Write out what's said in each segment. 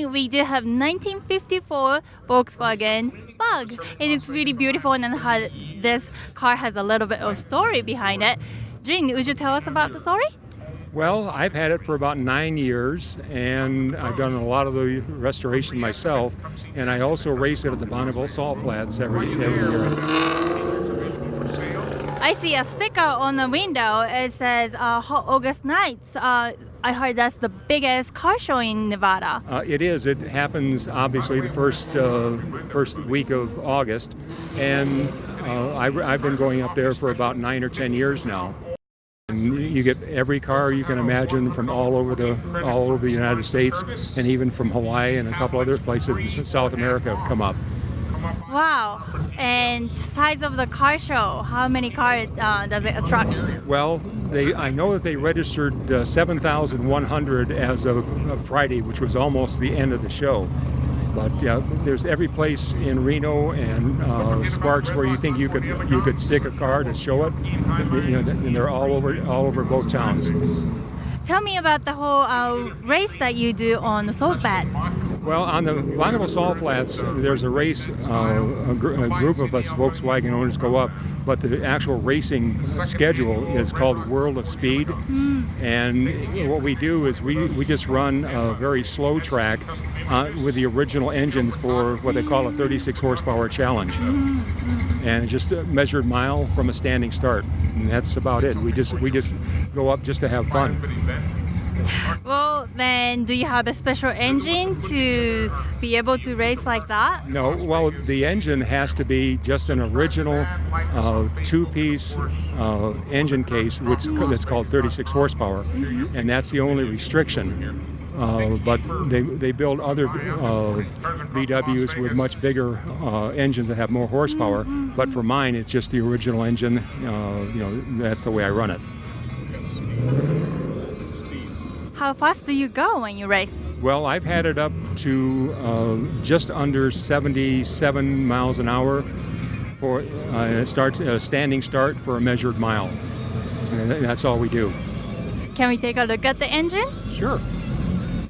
Jing, we do have 1954 Volkswagen Bug, and it's really beautiful. And then this car has a little bit of story behind it. Jing, would you tell us about the story? Well, I've had it for about 9 years, and I've done a lot of the restoration myself, and I also race it at the Bonneville Salt Flats every year. I see a sticker on the window. It says Hot August Nights. I heard that's the biggest car show in Nevada. It is. It happens, obviously, the first week of August, and I've been going up there for about 9 or 10 years now. And you get every car you can imagine from all over the United States, and even from Hawaii and a couple other places in South America have come up. Wow. And size of the car show, how many cars does it attract? Well, I know that they registered 7,100 as of Friday, which was almost the end of the show. But yeah, there's every place in Reno and Sparks where you think you could stick a car to show it. And they're all over both towns. Tell me about the whole race that you do on the salt bed. Well, on the Bonneville Salt Flats, there's a race. A group of us Volkswagen owners go up, but the actual racing schedule is called World of Speed. And what we do is we just run a very slow track with the original engines for what they call a 36 horsepower challenge. And just a measured mile from a standing start. And that's about it. We just go up just to have fun. Well, then, do you have a special engine to be able to race like that? No, well, the engine has to be just an original two-piece engine case, that's called 36 horsepower, and that's the only restriction. But they build other VWs with much bigger engines that have more horsepower. But for mine, it's just the original engine. That's the way I run it. How fast do you go when you race? Well, I've had it up to just under 77 miles an hour. It starts a standing start for a measured mile. And that's all we do. Can we take a look at the engine? Sure.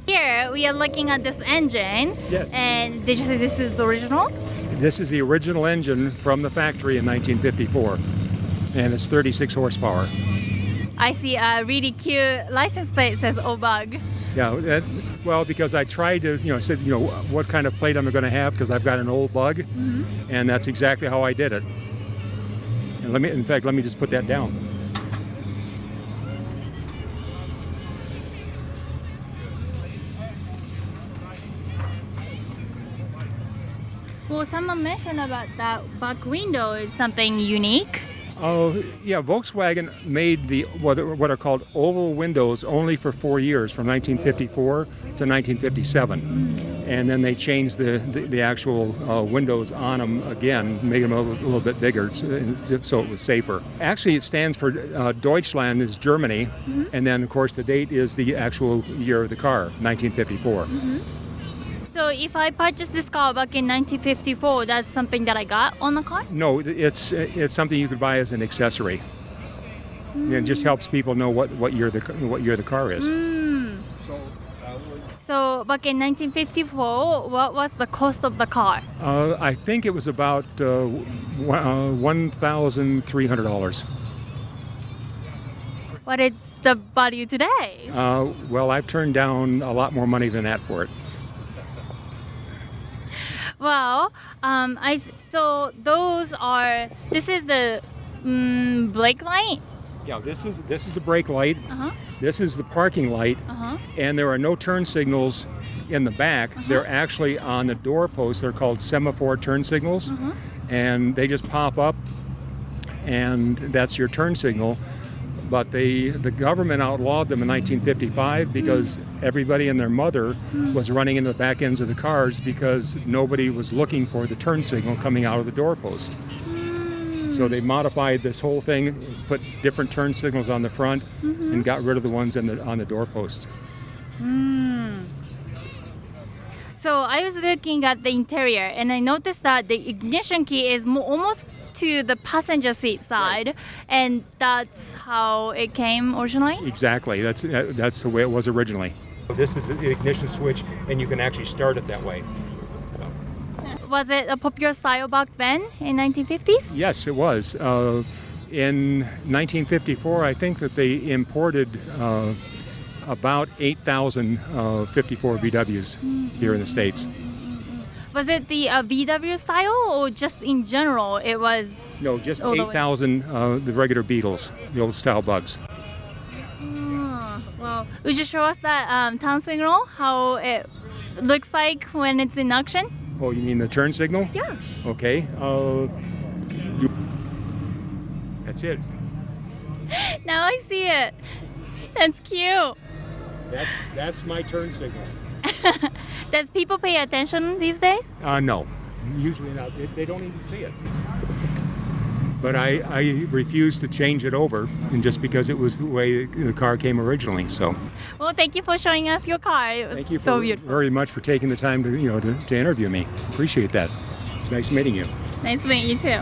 Here we are looking at this engine. Yes. And did you say this is the original? This is the original engine from the factory in 1954, and it's 36 horsepower. I see a really cute license plate that says O-Bug. Yeah, well, because I tried to, said, what kind of plate I'm going to have, because I've got an old bug, and that's exactly how I did it. And let me just put that down. Well, someone mentioned about that back window is something unique. Oh, yeah, Volkswagen made what are called oval windows only for 4 years, from 1954 to 1957. And then they changed the actual windows on them again, made them a little bit bigger so it was safer. Actually, it stands for Deutschland is Germany, and then, of course, the date is the actual year of the car, 1954. So if I purchased this car back in 1954, that's something that I got on the car? No, it's something you could buy as an accessory. It just helps people know what year the car is. So back in 1954, what was the cost of the car? I think it was about $1,300. What is the value today? Well, I've turned down a lot more money than that for it. Well, so this is the brake light? Yeah, this is the brake light. This is the parking light. And there are no turn signals in the back. They're actually on the doorpost. They're called semaphore turn signals. And they just pop up, and that's your turn signal. But the government outlawed them in 1955 because everybody and their mother was running into the back ends of the cars because nobody was looking for the turn signal coming out of the doorpost. So they modified this whole thing, put different turn signals on the front, and got rid of the ones on the doorposts. So I was looking at the interior, and I noticed that the ignition key is almost to the passenger seat side, and that's how it came originally? Exactly. That's the way it was originally. This is the ignition switch, and you can actually start it that way. Was it a popular style back then in 1950s? Yes, it was. In 1954, I think that they imported about 8,000 54 VWs here in the States. Was it the VW style or just in general it was? No, just all the way? 8,000 the regular Beetles, the old style bugs. Well, would you show us that turn signal, how it looks like when it's in action? Oh, you mean the turn signal? Yeah. Okay. That's it. Now I see it. That's cute. That's my turn signal. Does people pay attention these days? No, usually not. They don't even see it. But I refuse to change it over, and just because it was the way the car came originally. So. Well, thank you for showing us your car. It was Thank you so beautiful. very much for taking the time to to interview me. Appreciate that. It's nice meeting you. Nice to meet you too.